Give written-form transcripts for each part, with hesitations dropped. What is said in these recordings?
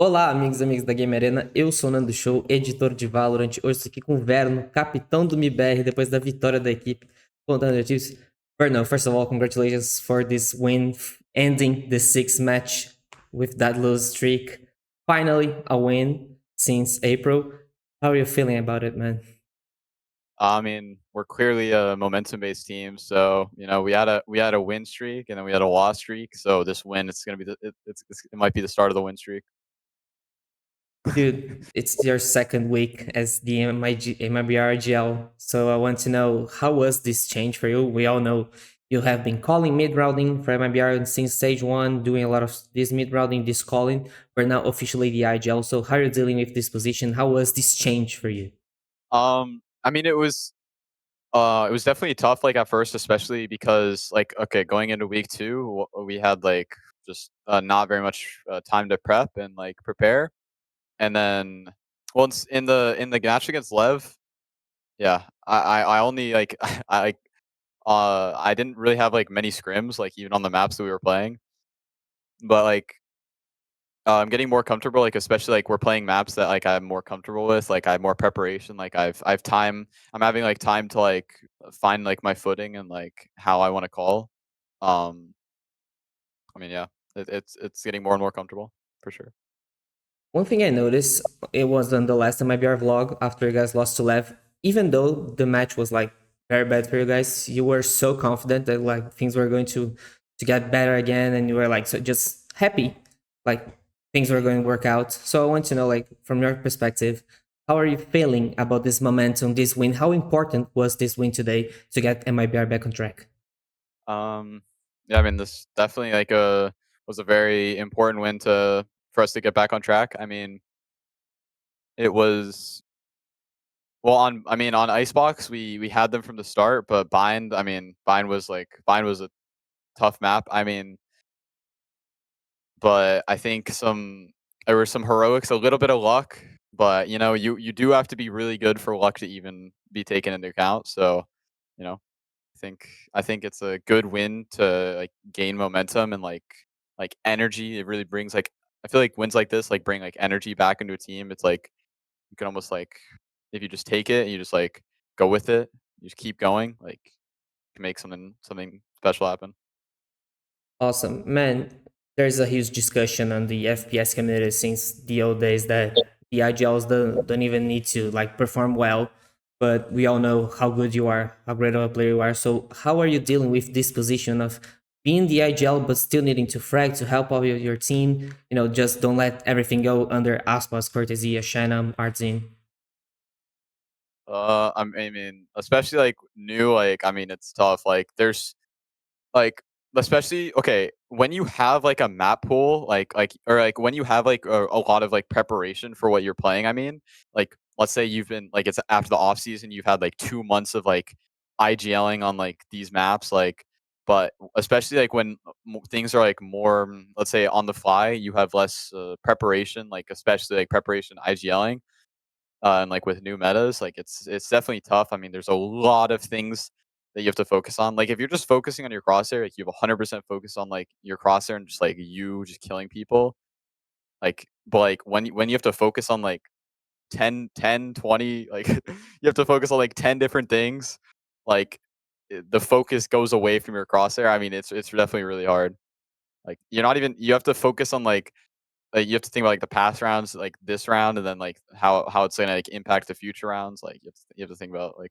Olá, amigos e amigas da Game Arena. Eu sou o Nando Show, editor de Valorant. Hoje estou aqui com o Verno, capitão do MIBR, depois da vitória da equipe contra o Thieves. Verno, first of all, congratulations for this win, ending the sixth match with that lose streak. Finally, a win since April. How are you feeling about it, man? I mean, we're clearly a momentum-based team, so we had a win streak and then we had a loss streak. So this win, it's gonna be it might be the start of the win streak. Dude, it's your second week as the MIBR IGL, so I want to know how was this change for you? We all know you have been calling mid-rounding for MIBR since stage 1, doing a lot of this mid-rounding, this calling. We're now officially the IGL, so how are you dealing with this position? How was this change for you? I mean, it was definitely tough, like at first, especially because like okay, going into week two, we had like just not very much time to prep and like prepare, and then once in the match against Lev, yeah, I only like I didn't really have like many scrims, like even on the maps that we were playing. But, like, I'm getting more comfortable, like, especially, like, we're playing maps that, like, I'm more comfortable with, like, I have more preparation, like, I've time I'm having, like, time to, like, find, like, my footing and, like, how I wanna call. Um, I mean, yeah, it's getting more and more comfortable, for sure. One thing I noticed, it was on the last MIBR vlog after you guys lost to Lev. Even though the match was like very bad for you guys, you were so confident that like things were going to get better again, and you were like so just happy, like things were going to work out. So I want to know, like from your perspective, how are you feeling about this momentum, this win? How important was this win today to get MIBR back on track? Um, yeah, I mean, this definitely, like, was a very important win to for us to get back on track. I mean, it was well, on Icebox, we had them from the start, but Bind was a tough map. I mean, but I think there were some heroics, a little bit of luck, but you do have to be really good for luck to even be taken into account. So, you know, I think it's a good win to like gain momentum and like energy. It really brings like I feel like wins like this like bring like energy back into a team. It's like you can almost like if you just take it and you just like go with it, you just keep going, like you can make something special happen. Awesome. Man, there's a huge discussion on the FPS community since the old days that the IGLs don't even need to like perform well, but we all know how good you are, how great of a player you are. So how are you dealing with this position of being the IGL but still needing to frag to help out your team? You know, just don't let everything go under Aspas, Courtesy, Shannon, Artzin. I mean, especially like new, like I mean, it's tough. Like there's like especially okay when you have like a map pool, like or like when you have like a lot of like preparation for what you're playing. I mean, like let's say you've been like it's after the off season, you've had like 2 months of like IGLing on like these maps, like. But especially like when things are like more, let's say on the fly, you have less preparation, like especially like preparation IGLing and like with new metas, like it's definitely tough. I mean, there's a lot of things that you have to focus on. Like if you're just focusing on your crosshair, like you have 100% focus on like your crosshair and just like you just killing people. Like, but like when you have to focus on like 20, like you have to focus on like 10 different things. Like the focus goes away from your crosshair. I mean, it's definitely really hard. Like you're not even you have to focus on like, you have to think about, like, the past rounds, like, this round, and then, like, how it's gonna, like, impact the future rounds, like, you have to think about, like,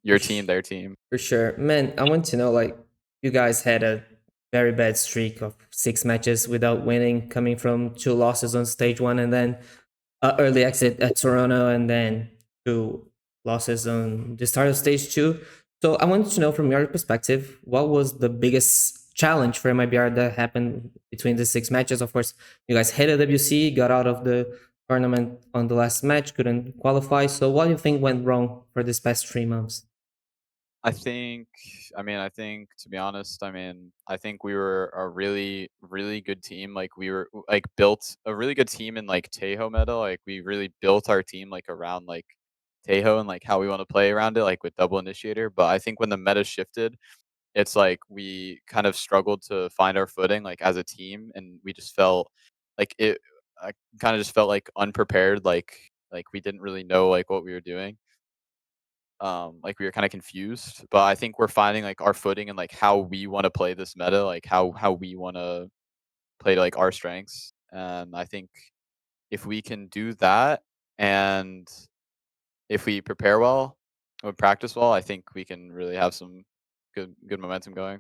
For, your team, their team. for sure. Man, I want to know, like, you guys had a very bad streak of 6 matches without winning, coming from 2 losses on stage 1 and then early exit at Toronto and then 2 losses on the start of stage 2. So I wanted to know from your perspective, what was the biggest challenge for MIBR that happened between the 6 matches? Of course, you guys hit a WC, got out of the tournament on the last match, couldn't qualify. So what do you think went wrong for this past 3 months? I think I think, to be honest, I think we were a really, really good team, like, we were like, built a really good team in, like, Tahoe meta, like, we really built our team, like, around, like, Tahoe and, like, how we wanna play around it, like, with double initiator, but I think when the meta shifted, it's like we kind of struggled to find our footing, like, as a team, and we just felt like it I kind of just felt like unprepared, like we didn't really know like what we were doing. Like we were kind of confused, but I think we're finding like our footing and like how we want to play this meta, like how we want to play to like our strengths. And I think if we can do that, and if we prepare well or practice well, I think we can really have some good momentum going.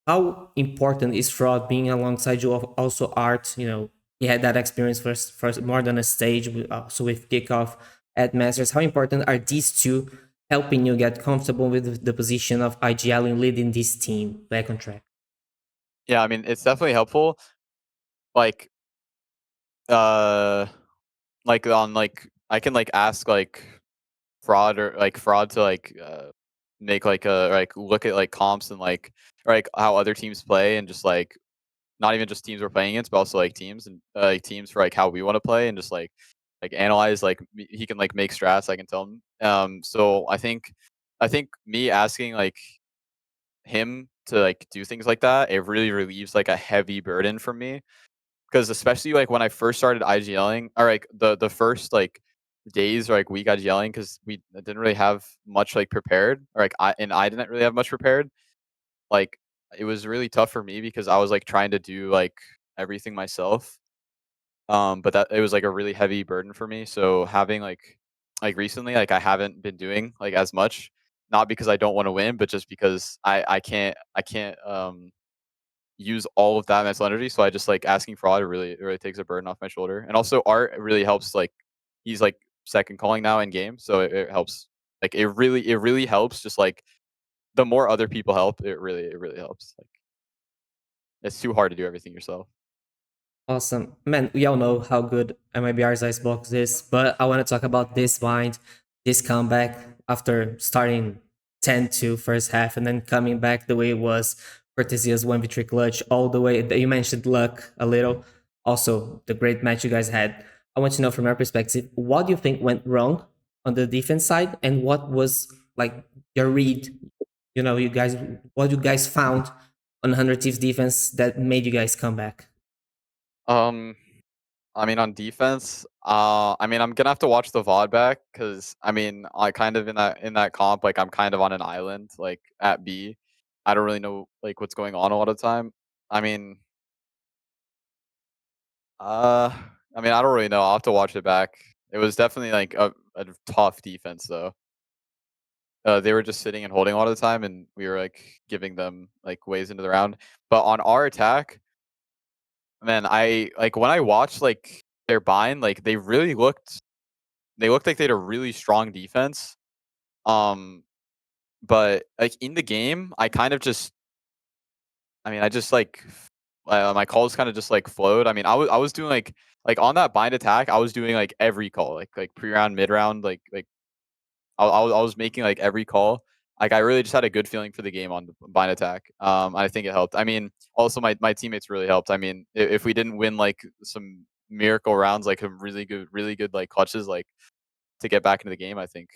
How important is fraud being alongside you? Also, art. You know, he had that experience for more than a stage. Also with kickoff at Masters. How important are these two helping you get comfortable with the position of IGL in leading this team back on track? Yeah, I mean it's definitely helpful. Like uh like on like I can like ask like fraud to like make like a like look at like comps and like or like how other teams play and just like not even just teams we're playing against, but also like teams and like teams for like how we want to play and just like analyze like he can like make strats. I can tell him. So I think me asking like him to like do things like that, it really relieves like a heavy burden from me because especially like when I first started IGLing, or like the first like days or like week IGLing, because we didn't really have much like prepared, or like I didn't really have much prepared. Like it was really tough for me because I was like trying to do like everything myself. But that it was like a really heavy burden for me. So having like recently, like I haven't been doing like as much, not because I don't want to win, but just because I can't use all of that mental energy. So I just like asking fraud it really takes a burden off my shoulder. And also art really helps like he's like second calling now in game. So it helps. Like it really helps just like the more other people help, it really helps. Like it's too hard to do everything yourself. Awesome. Man, we all know how good MIBR's Icebox is, but I want to talk about this bind, this comeback after starting 10-2 first half and then coming back the way it was. Cortesia's 1v3 clutch all the way. You mentioned luck a little. Also, the great match you guys had. I want to know from your perspective, what do you think went wrong on the defense side and what was like your read? You know, what you guys found on 100 Thieves defense that made you guys come back? Um, I mean, on defense, I mean, I'm gonna have to watch the VOD back because I mean, I kind of in that comp, like I'm kind of on an island, like at B. I don't really know like what's going on a lot of the time. I mean, uh, I mean, I don't really know. I'll have to watch it back. It was definitely like a tough defense though. They were just sitting and holding a lot of the time, and we were like giving them like ways into the round. But on our attack, man, I like when I watched like their bind, like they looked like they had a really strong defense. Um, but like in the game, I kind of just, I mean, I just like my calls kind of just like flowed. I mean, I was doing like on that bind attack, I was doing like every call, like pre round, mid round, like I was making like every call. Like I really just had a good feeling for the game on the bind attack. I think it helped. I mean, also my teammates really helped. I mean, if we didn't win like some miracle rounds, like some really good like clutches, like to get back into the game, I think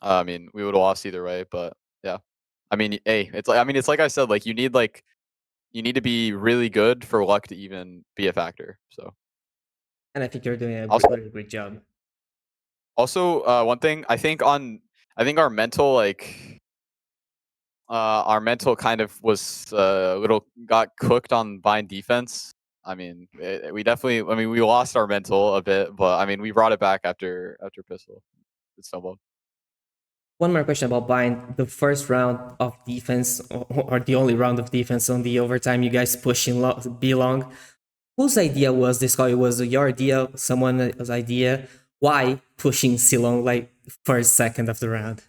I mean, we would have lost either way, but yeah. I mean, hey, it's like I mean, it's like I said, like you need to be really good for luck to even be a factor. So And I think you're doing a also great job. one thing I think our mental kind of was a little got cooked on bind defense. I mean, we definitely I mean we lost our mental a bit, but I mean we brought it back after pistol. It stumbled. One more question about Bind. The first round of defense, or the only round of defense on the overtime, you guys pushing B long. Whose idea was this call? It was your idea, someone else's idea. Why pushing C long like first second of the round?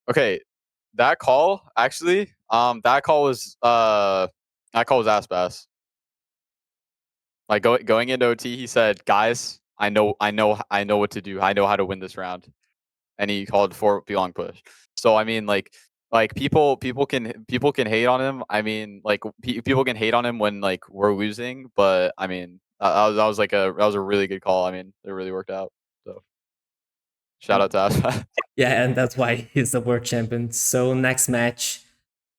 Okay, that call actually, that call was ass bass. Like going into OT, he said, "Guys, I know what to do. I know how to win this round," and he called for belong push. So I mean, like people can hate on him. I mean, like people can hate on him when like we're losing, but I mean, that was like that was a really good call. I mean, it really worked out. So shout out And to us. yeah, and that's why he's the world champion. So next match,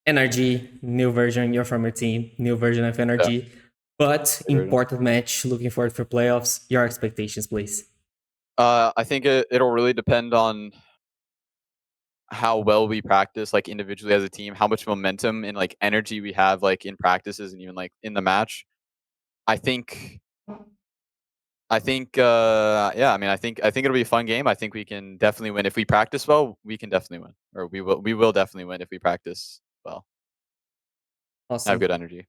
NRG, new version. You're from your team, new version of Yeah. NRG. But Get rid of. important match. Looking forward for playoffs. Your expectations, please. I think it'll really depend on how well we practice, like individually as a team, how much momentum and like energy we have, like in practices and even like in the match. I think yeah, I mean, I think it'll be a fun game. I think we can definitely win if we practice well. We can definitely win, or we will definitely win if we practice well. Have Awesome. good energy.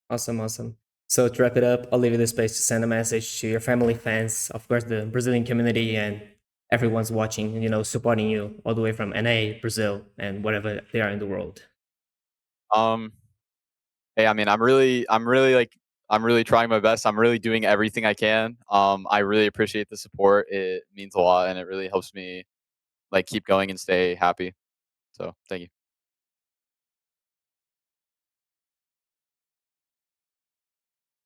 Awesome. So to wrap it up, I'll leave you the space to send a message to your family, fans, of course, the Brazilian community, and everyone's watching, supporting you all the way from NA, Brazil, and wherever they are in the world. Um, hey, I mean, I'm really trying my best. I'm really doing everything I can. I really appreciate the support. It means a lot, and it really helps me like keep going and stay happy. So thank you.